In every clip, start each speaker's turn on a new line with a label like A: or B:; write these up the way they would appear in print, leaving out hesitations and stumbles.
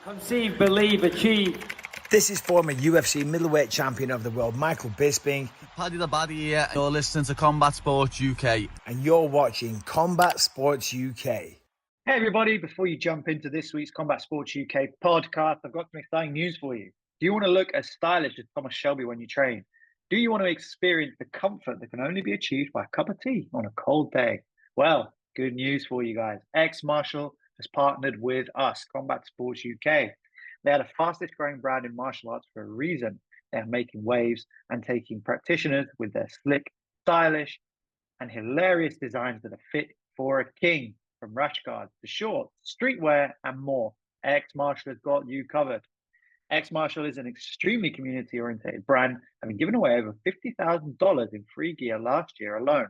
A: Conceive, believe, achieve.
B: This is former UFC middleweight champion of the world, Michael Bisping.
C: Paddy the Baddy here. You're listening to Combat Sports UK.
B: And you're watching Combat Sports UK.
D: Hey everybody, before you jump into this week's Combat Sports UK podcast, I've got some exciting news for you. Do you want to look as stylish as Thomas Shelby when you train? Do you want to experience the comfort that can only be achieved by a cup of tea on a cold day? Well, good news for you guys. Ex-Martial has partnered with us, Combat Sports UK. They are the fastest growing brand in martial arts for a reason. They are making waves and taking practitioners with their slick, stylish, and hilarious designs that are fit for a king. From rash guards to shorts, streetwear, and more, Ex-Martial has got you covered. Ex-Martial is an extremely community-oriented brand, having given away over $50,000 in free gear last year alone,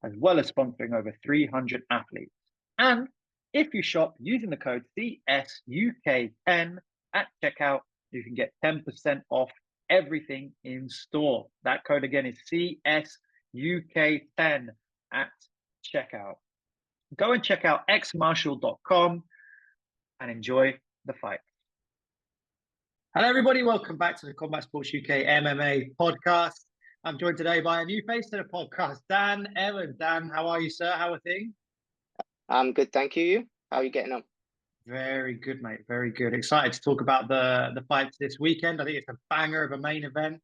D: as well as sponsoring over 300 athletes. And if you shop using the code CSUK10 at checkout, you can get 10% off everything in store. That code again is CSUK10 at checkout. Go and check out xmartial.com and enjoy the fight. Hello, everybody. Welcome back to the Combat Sports UK MMA podcast. I'm joined today by a new face to the podcast, Dan Evans. Dan, how are you, sir? How are things?
E: I'm good, thank you. How are you getting on?
D: Very good, mate. Very good. Excited to talk about the fights this weekend. I think it's a banger of a main event.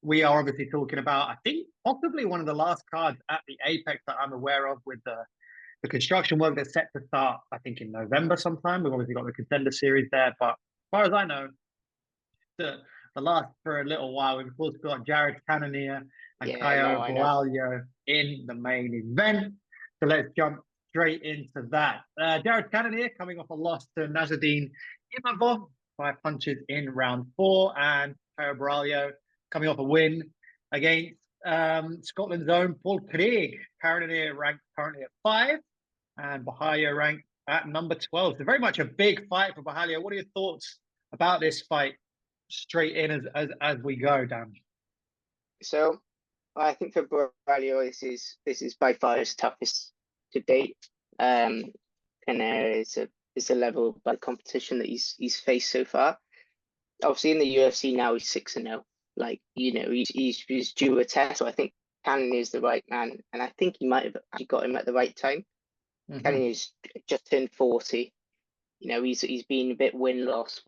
D: We are obviously talking about, I think, possibly one of the last cards at the Apex that I'm aware of, with the construction work that's set to start, I think, in November sometime. We've obviously got the Contender series there, but as far as I know, the last for a little while. We've also got Jared Cannonier and Caio Borralho in the main event. So let's jump straight into that. Jared Cannonier coming off a loss to Nazardine Imavov by punches in round 4, and Caio Borralho coming off a win against Scotland's own Paul Craig. Cannonier ranked currently at 5, and Borralho ranked at number 12. So very much a big fight for Borralho. What are your thoughts about this fight straight in as we go, Dan?
E: So I think for Borralho, this is by far his toughest to date. Cannonier is a level by competition that he's faced so far. Obviously, in the UFC now, he's 6-0. Like, you know, he's due a test. So I think Cannonier is the right man, and I think he might have actually got him at the right time. Mm-hmm. Cannonier's just turned 40. You know, he's been a bit win-loss,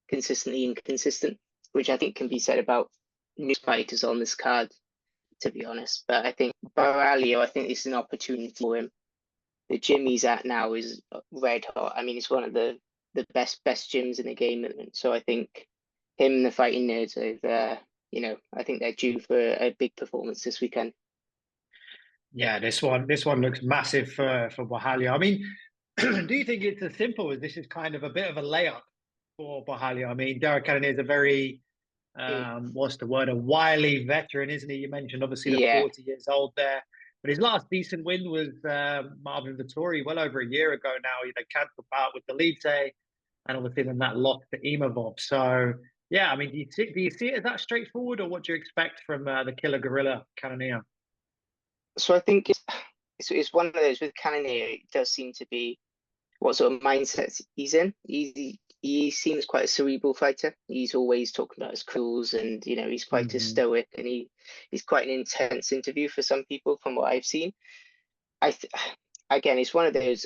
E: consistently inconsistent, which I think can be said about new fighters on this card, to be honest. But I think Borralho, I think this is an opportunity for him. The gym he's at now is red hot. I mean, it's one of the best gyms in the game. So I think him and the Fighting Nerds I think they're due for a big performance this weekend.
D: Yeah, this one looks massive for Borralho. I mean, do you think it's as simple as this is kind of a bit of a layup for Borralho? I mean, Jared Cannonier is a very a wily veteran, isn't he? You mentioned obviously the 40 years old there. But his last decent win was Marvin Vettori well over a year ago now. They cancelled out with the Elite, and obviously then that loss to Imavov. So, yeah, I mean, do you see it as that straightforward, or what do you expect from the killer gorilla Cannonier?
E: So I think it's one of those with Cannonier. It does seem to be what sort of mindset he's in. He seems quite a cerebral fighter. He's always talking about his cruels, and you know, he's quite a stoic, and he's quite an intense interview for some people from what I've seen. Again, it's one of those,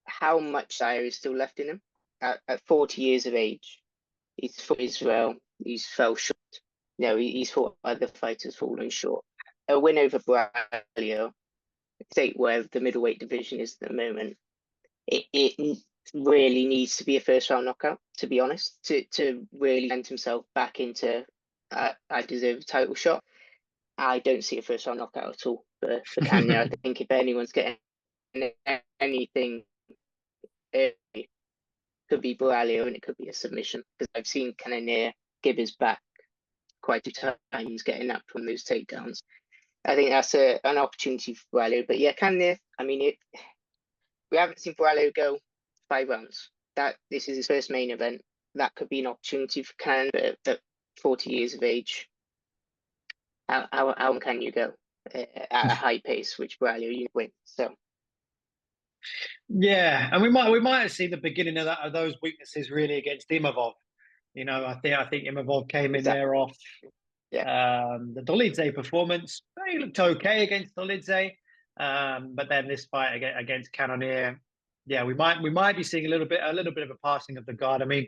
E: how much fire is still left in him at 40 years of age. He's fought Israel. He's fell short. You know, he's fought other fighters falling short. A win over Borralho, state where the middleweight division is at the moment, it really needs to be a first round knockout, to be honest, to really land himself back into I deserve a title shot. I don't see a first round knockout at all for Cannonier. I think if anyone's getting anything, it could be Borralho, and it could be a submission, because I've seen Cannonier give his back quite a few times getting up from those takedowns. I think that's an opportunity for Borralho. But yeah, Cannonier, I mean, we haven't seen Borralho go 5 rounds. This is his first main event. That could be an opportunity for Cannonier at 40 years of age. How can you go at a high pace, which Borralho you win? So
D: Yeah, and we might have seen the beginning of those weaknesses really against Imavov. I think Imavov came in
E: Exactly.
D: there off
E: Yeah.
D: the Dolidze performance. He looked okay against Dolidze, but then this fight against Cannonier, yeah, we might be seeing a little bit of a passing of the guard. I mean,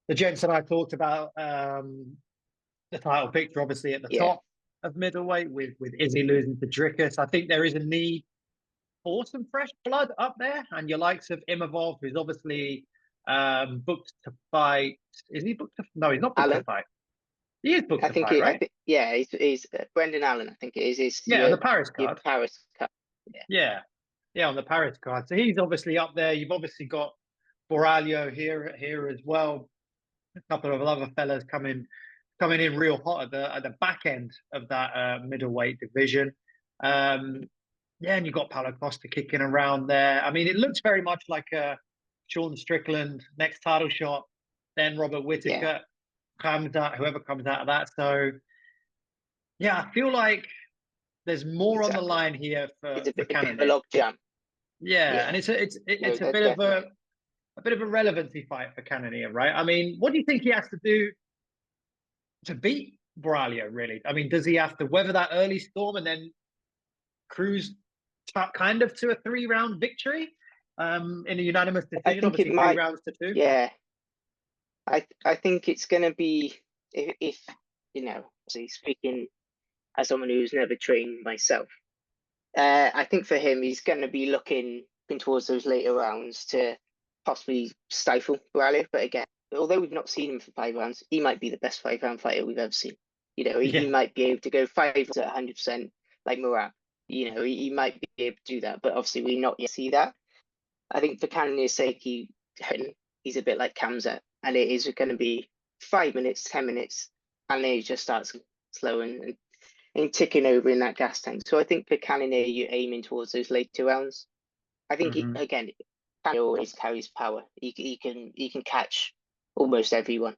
D: the gents that I talked about, the title picture obviously at the
E: Yeah.
D: top of middleweight with Izzy losing to Dricus. I think there is a need for some fresh blood up there, and your likes of Imavov, who's obviously booked to fight. Is he booked to? No, he's not booked to
E: Alan,
D: fight. He is booked
E: I
D: to
E: think
D: fight,
E: I
D: right?
E: think yeah, he's Brendan Allen. I think it is
D: Yeah, on the Paris
E: your
D: card.
E: Paris Cup. Yeah.
D: Yeah, yeah, on the Paris card. So he's obviously up there. You've obviously got Borralho here as well. A couple of other fellas coming in real hot at the back end of that middleweight division. Yeah, and you've got Paulo Costa kicking around there. I mean, it looks very much like a Sean Strickland next title shot, then Robert
E: Yeah.
D: Whittaker whoever comes out of that. So yeah, I feel like there's more on the
E: Exactly.
D: line here
E: It's
D: for
E: a bit of a
D: Canada.
E: log jam.
D: Yeah, and
E: Yeah. No,
D: it's a
E: that's
D: bit of
E: definitely.
D: a relevancy fight for Cannonier, right? I mean, what do you think he has to do to beat Borralho, really? I mean, does he have to weather that early storm and then cruise kind of to a 3-round victory in a unanimous
E: I
D: decision?
E: think it
D: Obviously, three
E: might.
D: rounds to two.
E: Yeah. I think it's going to be if obviously speaking as someone who's never trained myself. I think for him, he's going to be looking towards those later rounds to possibly stifle Borralho. But again, although we've not seen him for 5 rounds, he might be the best 5-round fighter we've ever seen. He
D: Yeah,
E: might be able to go 5 at 100% like Murat. He might be able to do that, but obviously we not yet see that. I think for Cannonier's sake, he's a bit like Kamzat, and it is going to be 5 minutes, 10 minutes, and then he just starts slowing and ticking over in that gas tank. So I think for Cannonier, you're aiming towards those later rounds. I think again, Cannonier always carries power. He can catch almost everyone.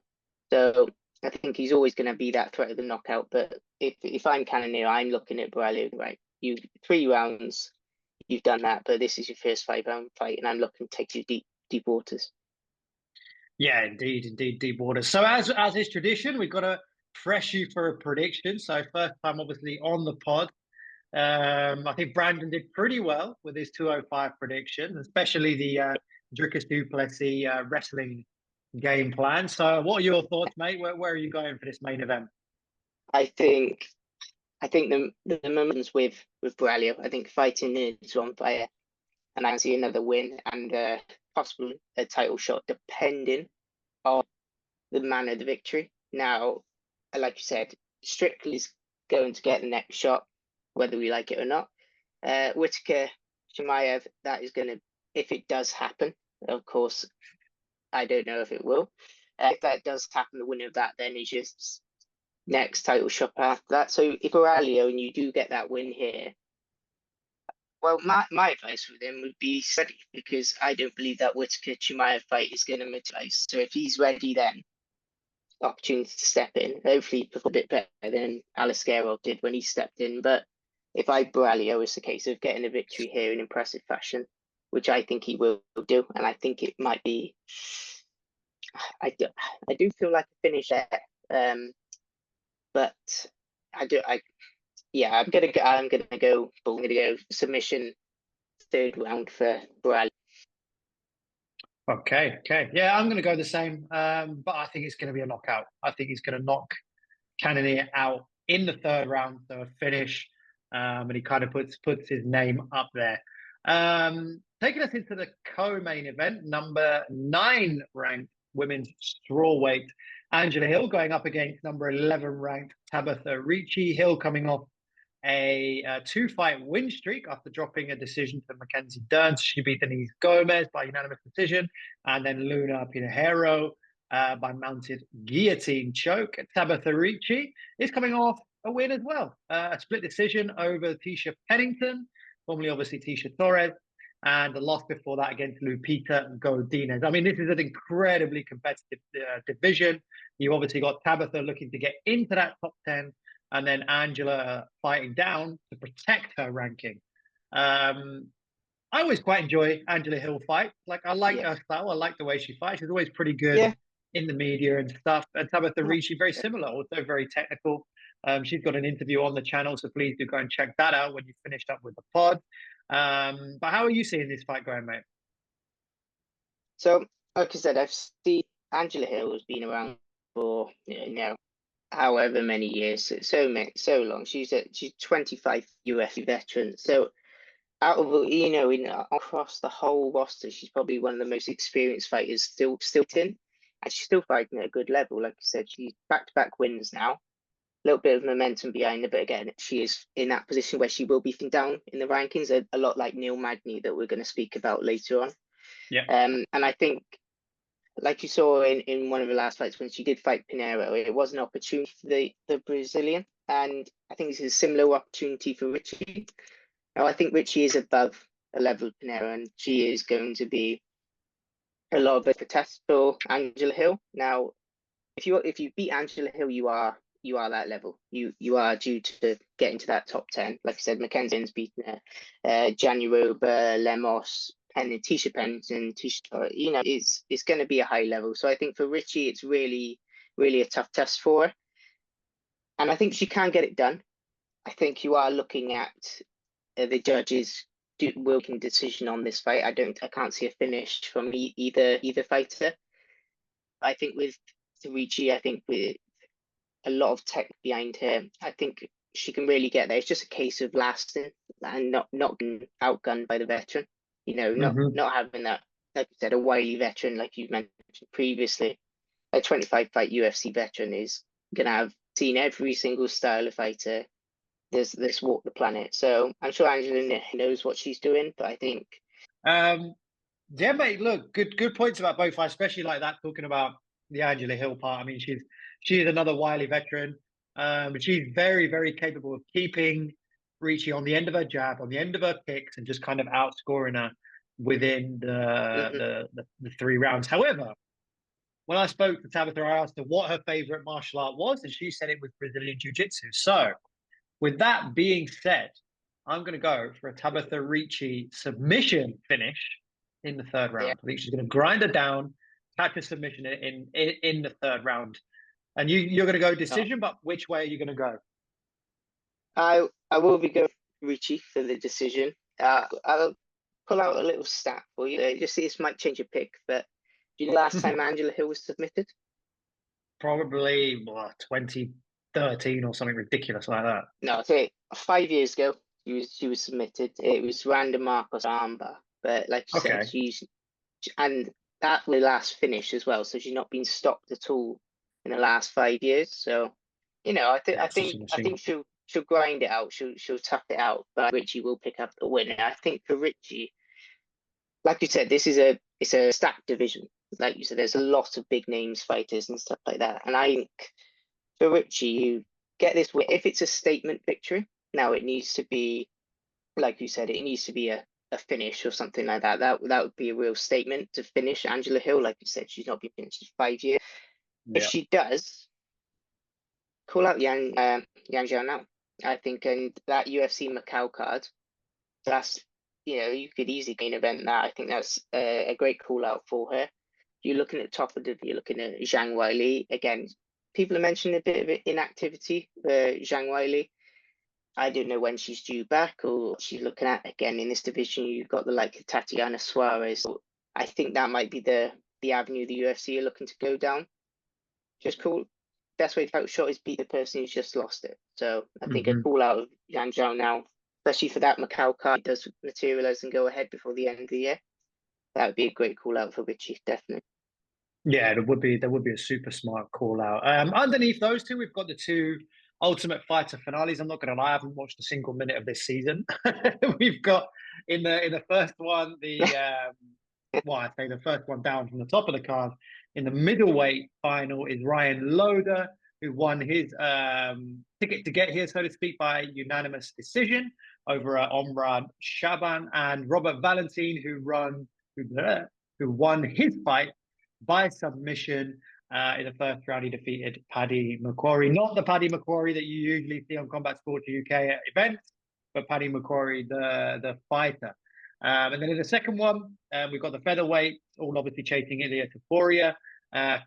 E: So I think he's always going to be that threat of the knockout. But if I'm Cannonier, I'm looking at Borralho, right? You 3 rounds, you've done that, but this is your first 5-round fight, and I'm looking to take you deep waters.
D: yeah, indeed, deep water. So as is tradition, we've got to press you for a prediction. So first time, obviously, on the pod. I think Brandon did pretty well with his 205 prediction, especially the Dricus Duplessis wrestling game plan. So, what are your thoughts, mate? Where are you going for this main event?
E: I think the moments with Borralho, I think fighting is on fire, and I can see another win and possibly a title shot, depending on the man of the victory. Now, like you said, Strickland's going to get the next shot, whether we like it or not. Whittaker, Chimaev, that is going to, if it does happen, of course, I don't know if it will. If that does happen, the winner of that then is just next title shot after that. So if Borralho and you do get that win here, well, my advice with him would be steady, because I don't believe that Whittaker Chimaev fight is going to materialize. So if he's ready, then opportunity to step in. Hopefully, he performed a bit better than Aliskerov did when he stepped in. But if I Borralho, it's a case of getting a victory here in impressive fashion, which I think he will do, and I think it might be. I do feel like a finish there, but I'm gonna go submission 3rd round for Borralho.
D: Okay. Yeah, I'm going to go the same, but I think it's going to be a knockout. I think he's going to knock Cannonier out in the 3rd round, so a finish, and he kind of puts his name up there. Taking us into the co-main event, number 9 ranked women's strawweight, Angela Hill going up against number 11 ranked Tabitha Ricci. Hill coming off a 2-fight win streak after dropping a decision to Mackenzie Dern. She beat Denise Gomez by unanimous decision, and then Luna Pinheiro by mounted guillotine choke. Tabitha Ricci is coming off a win as well, a split decision over Tisha Pennington, formerly obviously Tisha Torres, and the loss before that against Lupita Godinez. I mean, this is an incredibly competitive division. You've obviously got Tabitha looking to get into that top 10, and then Angela fighting down to protect her ranking. I I always quite enjoy Angela Hill fight. Like I like
E: Yeah,
D: her style. I like the way she fights. She's always pretty good
E: yeah,
D: in the media and stuff. And Tabitha
E: no,
D: Ricci, very
E: yeah.
D: similar, also very technical. She's got an interview on the channel, so please do go and check that out when you've finished up with the pod. But how are you seeing this fight going, mate?
E: So, like I said, I've seen Angela Hill has been around for however many years, so long. She's 25 UFC veteran. So out of in across the whole roster, she's probably one of the most experienced fighters still in, and she's still fighting at a good level. Like I said, she's back-to-back wins now. A little bit of momentum behind her, but again, she is in that position where she will be down in the rankings, a lot like Neil Magny that we're going to speak about later on.
D: Yeah.
E: And I think, like you saw in one of the last fights when she did fight Pinheiro, it was an opportunity for the Brazilian, and I think it's a similar opportunity for Richie. Now, I think Richie is above a level of Pinheiro, and she is going to be a lot of a test for Angela Hill. Now, if you beat Angela Hill, you are that level. You are due to get into that top 10. Like I said, Mackenzie's beaten her. Januroba, Lemos, Tisha Pennington, Tisha, it's going to be a high level. So I think for Richie, it's really, really a tough test for her. And I think she can get it done. I think you are looking at the judges will make a decision on this fight. I can't see a finish from either fighter. I think with Ricci, I think with a lot of tech behind her, I think she can really get there. It's just a case of lasting and not being outgunned by the veteran. Not having that, like you said, a wily veteran like you mentioned previously. A 25 fight UFC veteran is gonna have seen every single style of fighter this walk the planet. So I'm sure Angela knows what she's doing, but I think
D: Yeah, mate. Look, good points about both fights, especially like that talking about the Angela Hill part. I mean, she's another wily veteran. But she's very, very capable of keeping Ricci on the end of her jab, on the end of her kicks, and just kind of outscoring her within the 3 rounds. However, when I spoke to Tabitha, I asked her what her favorite martial art was, and she said it was Brazilian Jiu-Jitsu. So, with that being said, I'm going to go for a Tabitha Ricci submission finish in the third round.
E: yeah,
D: I think she's going to grind her down, catch a submission in the third round. And you're going to go decision, but which way are you going to go?
E: I will be going Ricci for the decision. I'll pull out a little stat for you. Just see, this might change your pick, but do you know the last time Angela Hill was submitted?
D: Probably 2013 or something ridiculous like that.
E: No, so 5 years ago, she was submitted. It was Randa Marcos Armbar, but like you said,
D: Okay.
E: and that was the last finish as well. So she's not been stopped at all in the last 5 years. So, I think
D: Yeah, such a machine.
E: she'll grind it out. She'll tough it out. But Richie will pick up the win. And I think for Richie, like you said, it's a stacked division. Like you said, there's a lot of big names fighters and stuff like that. And I think for Richie, you get this win. If it's a statement victory, now it needs to be, like you said, it needs to be a finish or something like that. That would be a real statement to finish Angela Hill. Like you said, she's not been finished in 5 years. If
D: Yeah.
E: she does, call out Yang Zhao now. I think, and that UFC Macau card, that's you could easily main event that. I think that's a great call out for her. You're looking at top of the, you're looking at Zhang Weili again. People are mentioning a bit of inactivity for Zhang Weili. I don't know when she's due back or what she's looking at. Again, in this division, you've got the like Tatiana Suarez. So I think that might be the avenue the UFC are looking to go down. Just cool. Best way to out shot is beat the person who's just lost it. So I think a call out of Yang Zhao now, especially for that Macau card, does materialize and go ahead before the end of the year. That would be a great call out for Richie, definitely.
D: Yeah, there would be a super smart call out. Underneath those two, we've got the two Ultimate Fighter finales. I'm not going to lie, I haven't watched a single minute of this season. We've got in the first one I say the first one down from the top of the card. In the middleweight final is Ryan Loder, who won his ticket to get here, so to speak, by unanimous decision over Omran Shaban, and Robert Valentin, who won his fight by submission in the first round. He defeated Paddy McQuarrie, not the Paddy McQuarrie that you usually see on Combat Sports UK at events, but Paddy McQuarrie, the fighter. And then in the second one, we've got the featherweight, all obviously chasing Ilya Taporia,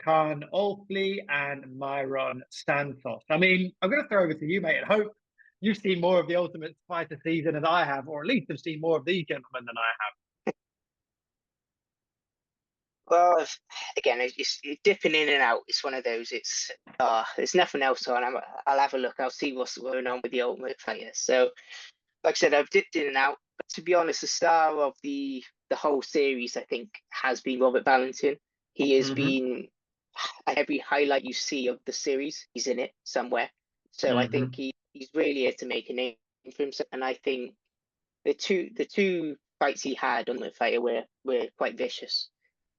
D: Khan Olfley, and Myron Santos. I mean, I'm going to throw over to you, mate, and hope you've seen more of the Ultimate Fighter season than I have, or at least have seen more of these gentlemen than I have.
E: Well, again, it's dipping in and out. It's one of those. There's nothing else on. I'll have a look. I'll see what's going on with the Ultimate Fighter. So, like I said, I've dipped in and out. But to be honest, the star of the whole series, I think, has been Robert Valentin. He has been every highlight you see of the series, he's in it somewhere. So I think he's really here to make a name for himself. And I think the two fights he had on the fighter were quite vicious.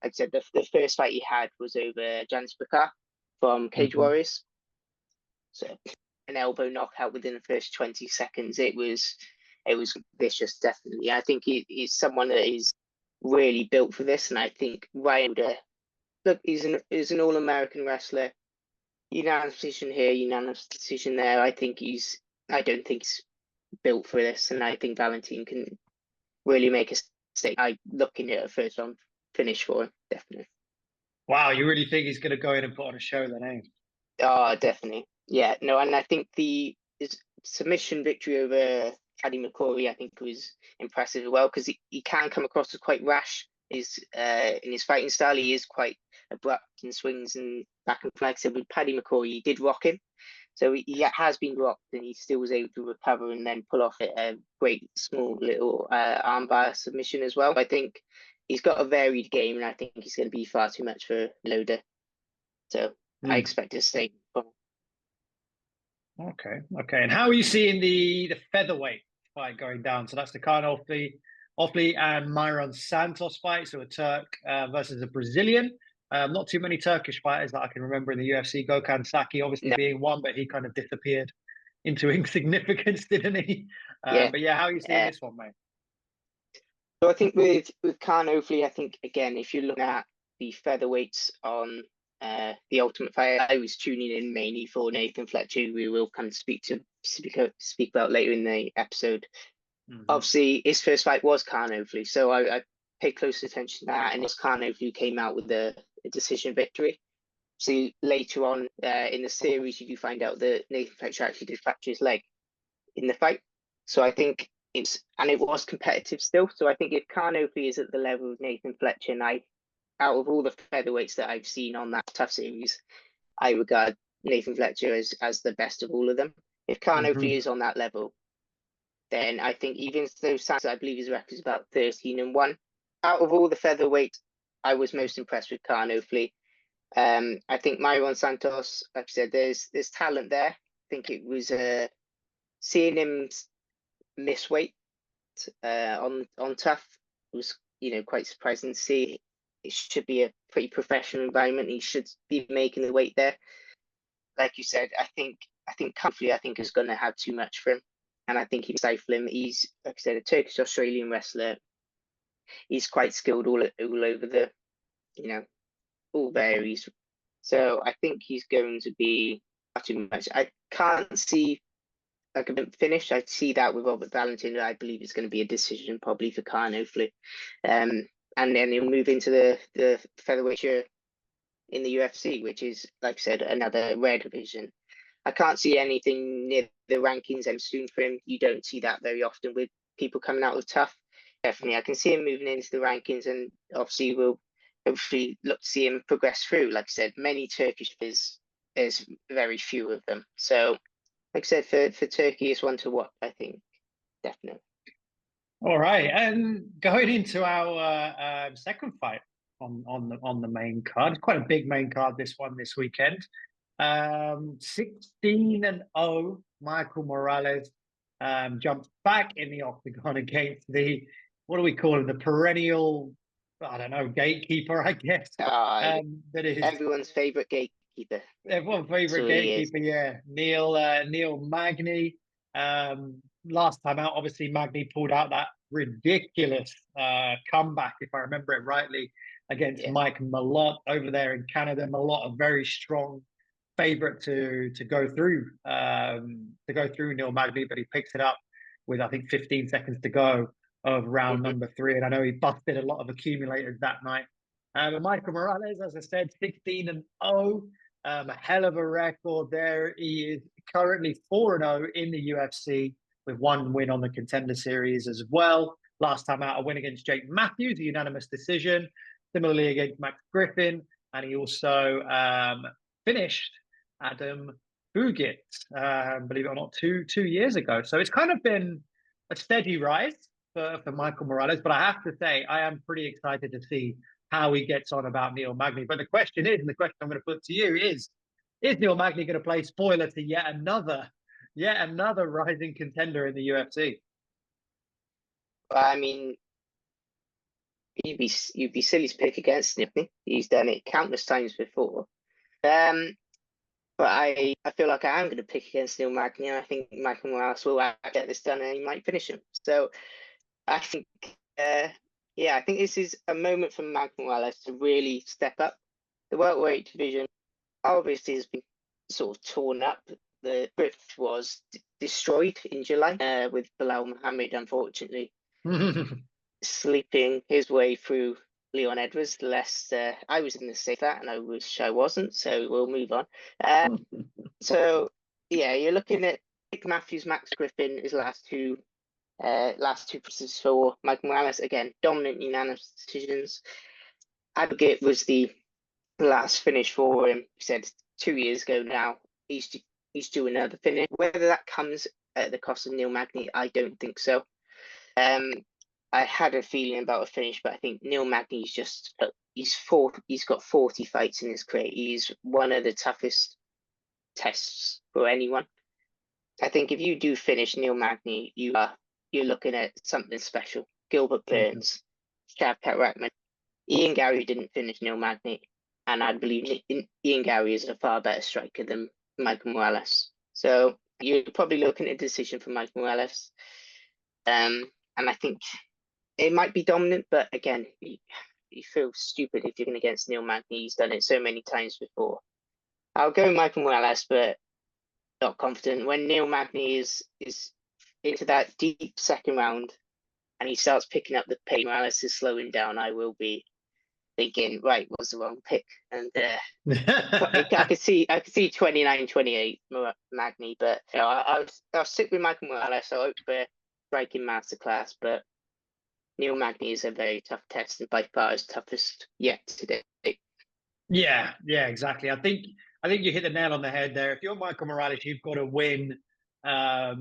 E: Like I said, the first fight he had was over Janis Bakar from Cage Warriors. So an elbow knockout within the first 20 seconds. It was vicious, definitely. I think he's someone that is really built for this, and I think Ryan look, he's an all-American wrestler. Unanimous decision here, unanimous decision there. I don't think he's built for this, and I think Valentin can really make a stake. I'm looking at a first round finish for him, definitely.
D: Wow, you really think he's going to go in and put on a show then, eh?
E: Oh, definitely. Yeah, no, and I think his submission victory over Paddy McCrory, I think, was impressive as well, because he can come across as quite rash. In his fighting style, he is quite abrupt in swings and back and flanks. So with Paddy McCrory, he did rock him. So he has been rocked, and he still was able to recover and then pull off a great small little armbar submission as well. I think he's got a varied game, and I think he's going to be far too much for Loader. So I expect to stay.
D: Okay. And how are you seeing the featherweight fight going down? So that's the Khan Olfley and Myron Santos fight. So a Turk versus a Brazilian. Not too many Turkish fighters that I can remember in the UFC. Gokhan Saki obviously being one, but he kind of disappeared into insignificance, didn't he? But yeah, how are you seeing this one, mate?
E: So I think with Khan Olfley, I think, again, if you're looking at the featherweights on the Ultimate Fighter, I was tuning in mainly for Nathan Fletcher, who we will come to speak about later in the episode. Obviously, his first fight was Khan Olfley, so I paid close attention to that, and it's Khan Olfley who came out with a decision victory. So later on in the series, you do find out that Nathan Fletcher actually did fracture his leg in the fight. So I think it was competitive still. So I think if Khan Olfley is at the level of Nathan Fletcher, and out of all the featherweights that I've seen on that tough series, I regard Nathan Fletcher as the best of all of them. If Khan Olfley is on that level, then I think even though Santos, I believe his record is about 13-1, out of all the featherweights, I was most impressed with Khan Olfley. I think Myron Santos, like I said, there's talent there. I think it was seeing him miss weight on tough was quite surprising to see. It should be a pretty professional environment. He should be making the weight there. Like you said, I think Comfley, is going to have too much for him, and I think he'll stifle him. He's, like I said, a Turkish Australian wrestler. He's quite skilled all over the, all varies. So I think he's going to be too much. I can't see like a finish. I see that with Robert Valentin. I believe it's going to be a decision probably for Khan Olfley. And then he'll move into the featherweight in the UFC, which is, like I said, another rare division. I can't see anything near the rankings anytime soon for him. You don't see that very often with people coming out of tough. Definitely, I can see him moving into the rankings, and obviously we'll hopefully look to see him progress through. Like I said, many Turkish fighters, there's very few of them. So, like I said, for Turkey, it's one to watch, I think, definitely.
D: All right, and going into our second fight on the main card, it's quite a big main card this weekend. 16-0, Michael Morales jumps back in the octagon against the, what do we call him, the perennial, I don't know, gatekeeper, I guess.
E: That is everyone's favorite gatekeeper.
D: Everyone's favorite gatekeeper, yeah. Neil Magny. Last time out, obviously, Magny pulled out that ridiculous comeback, if I remember it rightly, against Mike Malott over there in Canada. Malott, a very strong favorite to go through Neil Magny, but he picks it up with, I think, 15 seconds to go. of round
E: Mhm.
D: number 3, and I know he busted a lot of accumulators that night. But Michael Morales, as I said, 16-0, a hell of a record there. He is currently 4-0 in the UFC with 1 win on the Contender Series as well. Last time out, a win against Jake Matthews, a unanimous decision. Similarly against Max Griffin, and he also finished Adam Bugit, believe it or not, two years ago. So it's kind of been a steady rise for Michael Morales, but I have to say I am pretty excited to see how he gets on about Neil Magny. But the question is, and the question I'm going to put to you is Neil Magny going to play spoiler to yet another rising contender in the UFC?
E: I mean, you'd be silly to pick against him. He's done it countless times before. But I feel like I am going to pick against Neil Magny, and I think Michael Morales will get this done, and he might finish him. So I think, I think this is a moment for Michael Morales to really step up. The welterweight division obviously has been sort of torn up. The grip was destroyed in July with Bilal Muhammad, unfortunately, sleeping his way through Leon Edwards. I was in the state of that, and I wish I wasn't. So we'll move on. So yeah, you're looking at Nick Matthews, Max Griffin, his last two pushes for Michael Morales. Again, dominant unanimous decisions. Advocate was the last finish for him. He said 2 years ago now. He's due another finish. Whether that comes at the cost of Neil Magny, I don't think so. I had a feeling about a finish, but I think Neil Magny's just he's got 40 fights in his career. He's one of the toughest tests for anyone. I think if you do finish Neil Magny, you're looking at something special. Gilbert Burns, Shavkat Rakhmonov, Ian Gary didn't finish Neil Magny, and I believe Ian Gary is a far better striker than Michael Morales. So you're probably looking at a decision for Michael Morales. And I think it might be dominant, but again, you feel stupid if you're going against Neil Magny. He's done it so many times before. I'll go Michael Morales, but not confident. When Neil Magny is into that deep second round and he starts picking up the pace, Morales is slowing down, I will be thinking, right, was the wrong pick. And I could see 29-28 Magny, but I'll stick with Michael Morales. I hope for striking masterclass, but Neil Magny is a very tough test and by far his toughest yet today.
D: Yeah, exactly. I think you hit the nail on the head there. If you're Michael Morales, you've got to win at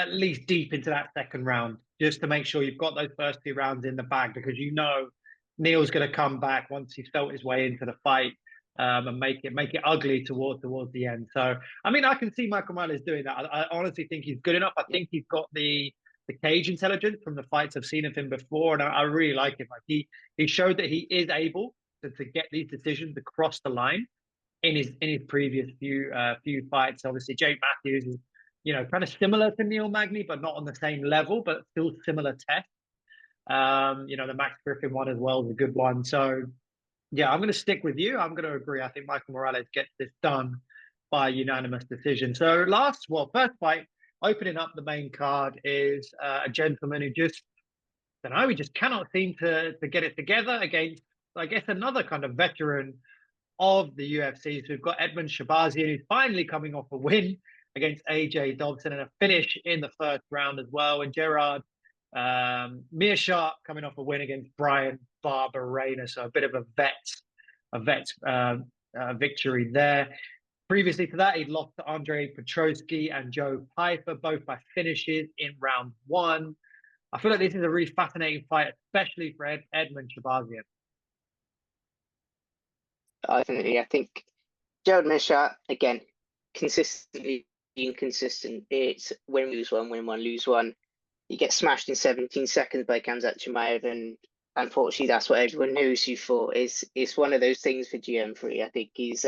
D: least deep into that second round, just to make sure you've got those first 2 rounds in the bag, because you know Neil's going to come back once he's felt his way into the fight and make it ugly towards the end. So, I mean, I can see Michael Morales doing that. I honestly think he's good enough. I think he's got the cage intelligence from the fights I've seen of him before, and I really like him. Like he showed that he is able to get these decisions across the line in his previous few fights. Obviously, Jake Matthews is kind of similar to Neil Magny, but not on the same level, but still similar test. The Max Griffin one as well is a good one. So yeah, I'm going to stick with you. I'm going to agree. I think Michael Morales gets this done by unanimous decision. So first fight opening up the main card is a gentleman who just he just cannot seem to get it together against, I guess, another kind of veteran of the UFC. So we've got Edmund Shabazian, who's finally coming off a win against AJ Dobson and a finish in the first round as well. And Gerard Meerschaert coming off a win against Brian Barberena. So a bit of a vet victory there. Previously to that, he'd lost to Andre Petrosky and Joe Piper, both by finishes in round 1. I feel like this is a really fascinating fight, especially for Edmund Shabazian.
E: Definitely. I think Gerald Meerschaert, again, consistently inconsistent. It's win, lose one, win one, lose one. You get smashed in 17 seconds by Khamzat Chimaev, and unfortunately, that's what everyone knows you for. It's one of those things for GM3. I think he's,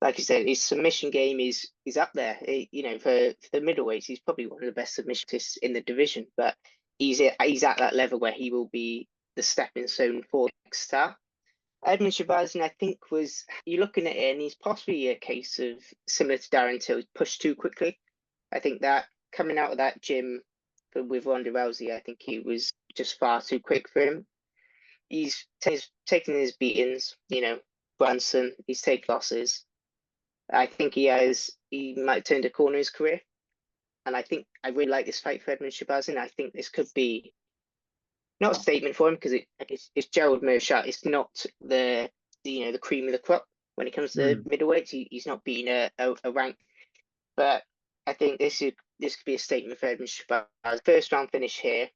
E: like you said, his submission game is up there. For the middleweights, he's probably one of the best submissionists in the division. But he's at that level where he will be the stepping stone for the next star. Edmund Shabazian, I think, you're looking at it, and he's possibly a case of similar to Darren Till, pushed too quickly. I think that coming out of that gym but with Ronda Rousey, I think he was just far too quick for him. He's taking his beatings, Brunson, he's taken losses. I think he might turn a corner in his career. And I think I really like this fight for Edmund Shabazzian. I think this could be not a statement for him because it's Gerald Meerschaert. It's not the cream of the crop when it comes to middleweights. He's not beating a rank. But I think this could be a statement for Edmund Shabazzian. First round finish here.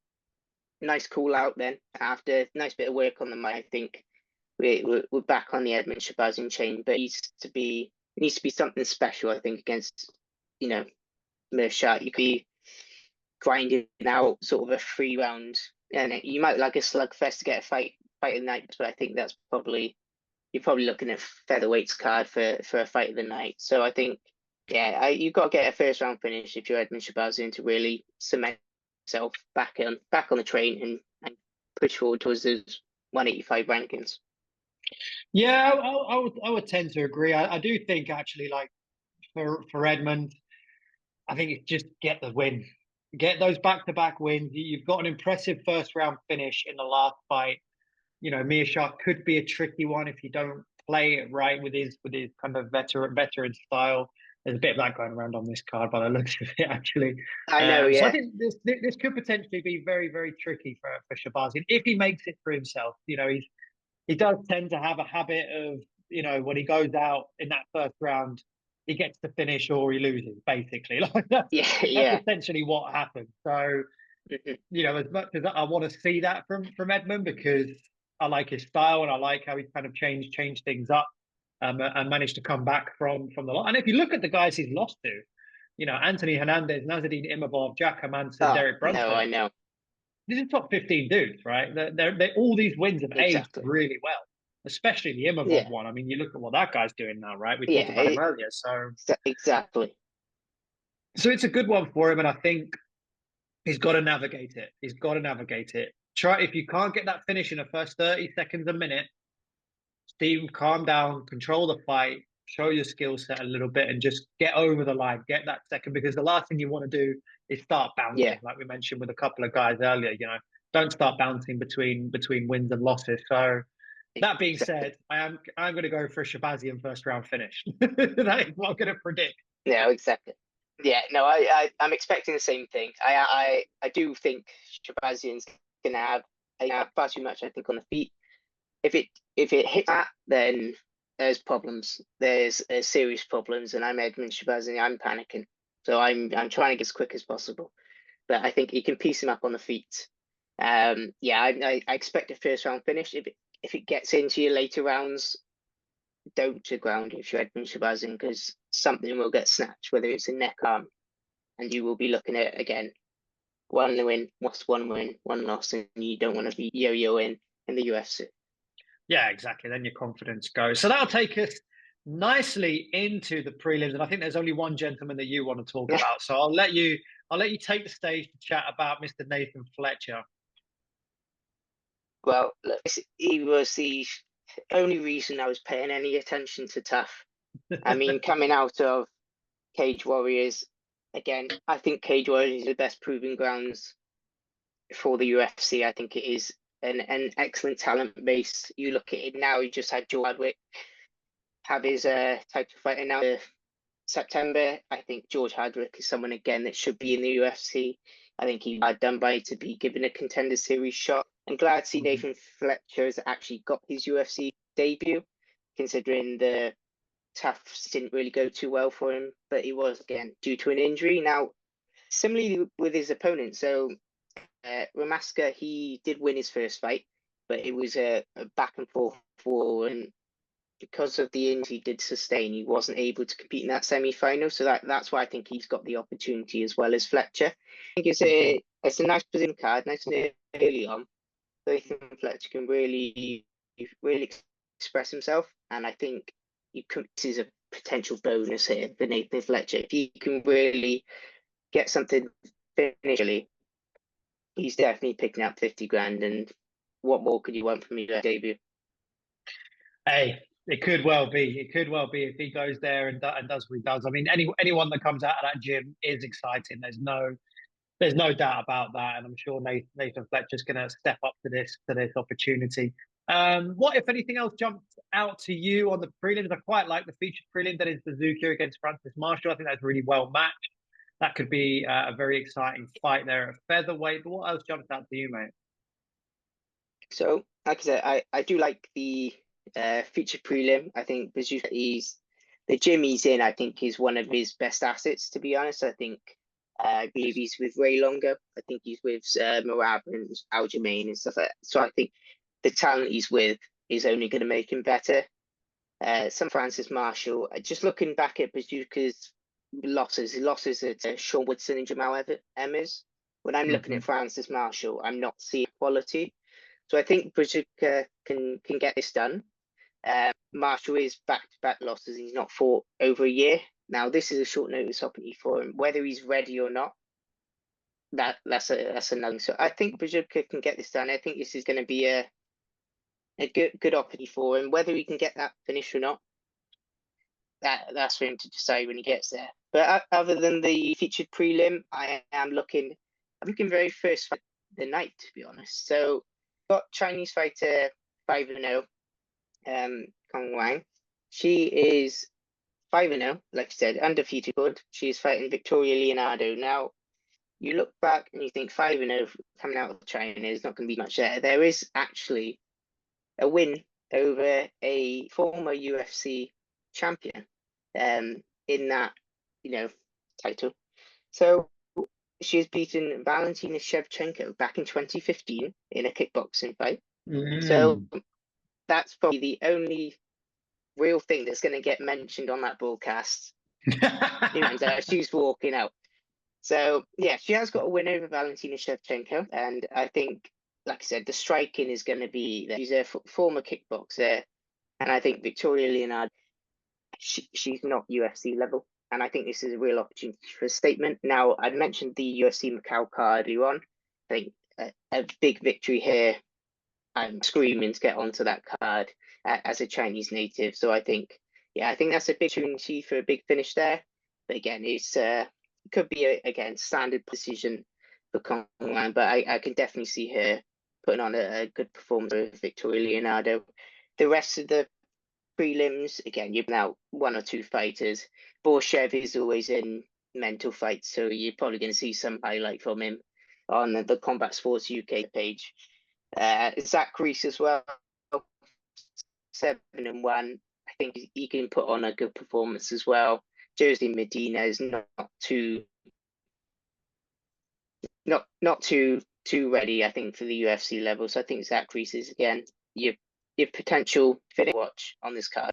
E: Nice cool out then. After nice bit of work on the mic, I think we're back on the Edmund Shabazzian chain. But it needs to be something special, I think, against, Meerschaert. You could be grinding out sort of a 3-round, and you might like a slugfest to get a fight of the night, but I think you're probably looking at featherweight's card for a fight of the night. So I think, you've got to get a first round finish if you're Edmund Shabazzian to really cement yourself back on the train and push forward towards those 185 rankings.
D: Yeah, I would tend to agree. I do think actually, like for Edmund, I think it's just get the win, get those back-to-back wins. You've got an impressive first-round finish in the last fight. Meerschaert could be a tricky one if you don't play it right with his kind of veteran style. There's a bit of that going around on this card, by the looks of it, actually.
E: I know, yeah.
D: So I think this could potentially be very, very tricky for Shabazzian if he makes it for himself. He does tend to have a habit of, when he goes out in that first round, he gets to finish or he loses, basically. Like that's essentially what happens. So, as much as I want to see that from Edmund, because I like his style and I like how he's kind of changed things up and managed to come back from the lot. And if you look at the guys he's lost to, Anthony Hernandez, Nazardine Imavov, Jack Hermansson, Derek Brunson.
E: No, I know.
D: These are top 15 dudes, right? They're all these wins have aged really well. Especially the Imavov one. I mean, you look at what that guy's doing now, right? We talked about him earlier. So
E: exactly.
D: So it's a good one for him, and I think he's got to navigate it. Try, if you can't get that finish in the first 30 seconds a minute, Steve, calm down, control the fight, show your skill set a little bit, and just get over the line, get that second. Because the last thing you want to do is start bouncing, like we mentioned with a couple of guys earlier. Don't start bouncing between wins and losses. So. That being said, I'm going to go for a Shabazzian first round finish. That is what I'm going to predict.
E: Yeah, exactly. Yeah, no, I'm expecting the same thing. I do think Shabazzian's going to have far too much, I think, on the feet. If it hits that, then there's problems. There's serious problems, and I'm Edmund Shabazzian. I'm panicking, so I'm trying to get as quick as possible. But I think he can piece him up on the feet. I expect a first round finish. If it gets into your later rounds, don't to ground if you're Edmund Shabazzian, because something will get snatched, whether it's a neck arm, and you will be looking at, again, one win, one loss, and you don't want to be yo-yoing in the UFC.
D: Yeah, exactly. Then your confidence goes. So that'll take us nicely into the prelims, and I think there's only one gentleman that you want to talk about. So I'll let you take the stage to chat about Mr. Nathan Fletcher.
E: Well, he was the only reason I was paying any attention to Tough. I mean, coming out of Cage Warriors, again, I think Cage Warriors is the best proving grounds for the UFC. I think it is an excellent talent base. You look at it now, you just had George Hardwick have his title fight, and now September, I think George Hardwick is someone, again, that should be in the UFC. I think he had done by to be given a contender series shot. I'm glad to see Nathan Fletcher has actually got his UFC debut, considering the Tufts didn't really go too well for him, but he was, again, due to an injury. Now, similarly with his opponent, so Ramaska, he did win his first fight, but it was a back and forth war, and because of the injury he did sustain, he wasn't able to compete in that semi-final. So that's why I think he's got the opportunity as well as Fletcher. I think it's a nice position card, nice and early on. Nathan Fletcher can really express himself, and I think this is a potential bonus here for Nathan Fletcher. If he can really get something finishally, he's definitely picking up 50 grand. And what more could you want from your debut?
D: Hey, it could well be. It could well be if he goes there and does what he does. I mean, anyone that comes out of that gym is exciting. There's There's no doubt about that, and I'm sure Nathan Fletcher's going to step up to this opportunity. What, if anything else, jumped out to you on the prelims? I quite like the featured prelim that is Bazooka against Francis Marshall. I think that's really well matched. That could be a very exciting fight there at featherweight. But what else jumped out to you, mate?
E: So, like I said, I do like the featured prelim. I think Bazooka the gym he's in, I think, is one of his best assets, to be honest. I believe he's with Ray Longer. I think he's with Marab and Aljamain and stuff like that. So I think the talent he's with is only going to make him better. Some Francis Marshall, just looking back at Bazooka's losses at Sean Woodson and Jamal Emmers. When I'm looking at Francis Marshall, I'm not seeing quality. So I think Bazooka can get this done. Marshall is back-to-back losses. He's not fought over a year. Now, this is a short notice opportunity for him. Whether he's ready or not, that's another. So I think Bazooka can get this done. I think this is going to be a good opportunity for him. Whether he can get that finish or not, that's for him to decide when he gets there. But other than the featured prelim, I'm looking very first fight of the night, to be honest. So got Chinese fighter 5-0, Kong Wang. She is 5-0, like I said, undefeated. She is fighting Victoria Leonardo. Now, you look back and you think 5-0 coming out of China is not going to be much there. There is actually a win over a former UFC champion in that, title. So she has beaten Valentina Shevchenko back in 2015 in a kickboxing fight. So that's probably the only real thing that's going to get mentioned on that broadcast. She's walking out. So yeah, she has got a win over Valentina Shevchenko, and I think, like I said, the striking is going to be there. She's a former kickboxer, and I think Victoria Leonardo, she's not UFC level, and I think this is a real opportunity for a statement. Now, I mentioned the UFC Macau card earlier on. I think a big victory here. I'm screaming to get onto that card as a Chinese native. So I think that's a big opportunity for a big finish there. But again, it could be again standard precision for Kong Wan, but I can definitely see her putting on a good performance with Victoria Leonardo. The rest of the prelims, again, you've now one or two fighters. Borshev is always in mental fights, so you're probably going to see some highlight from him on the Combat Sports UK page. Zach Reese as well, 7-1. I think he can put on a good performance as well. Jersey Medina is not too ready, I think, for the UFC level. So I think Zach Reese is again your potential finish watch on this card.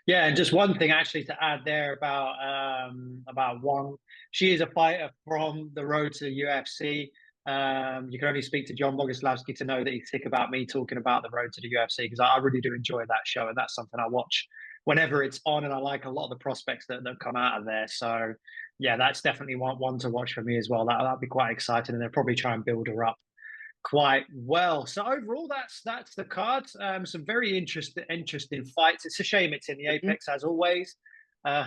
D: Yeah, and just one thing actually to add there about Wang. She is a fighter from the road to the UFC. You can only speak to John Boguslavski to know that he's sick about me talking about the road to the UFC, because I really do enjoy that show, and that's something I watch whenever it's on, and I like a lot of the prospects that come out of there. So yeah, that's definitely one to watch for me as well. That'll be quite exciting, and they'll probably try and build her up quite well. So overall, that's the card. Some very interesting fights. It's a shame it's in the Apex as always. But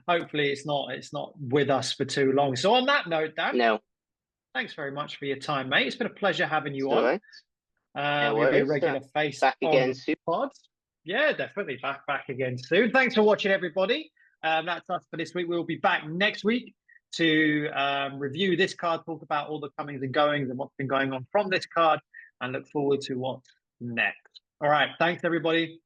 D: hopefully it's not with us for too long. So on that note, Dan, thanks very much for your time, mate. It's been a pleasure having you on. You'll be a regular face
E: back again soon.
D: Pods. Yeah, definitely back again soon. Thanks for watching, everybody. That's us for this week. We'll be back next week to review this card, talk about all the comings and goings and what's been going on from this card, and look forward to what's next. All right. Thanks, everybody.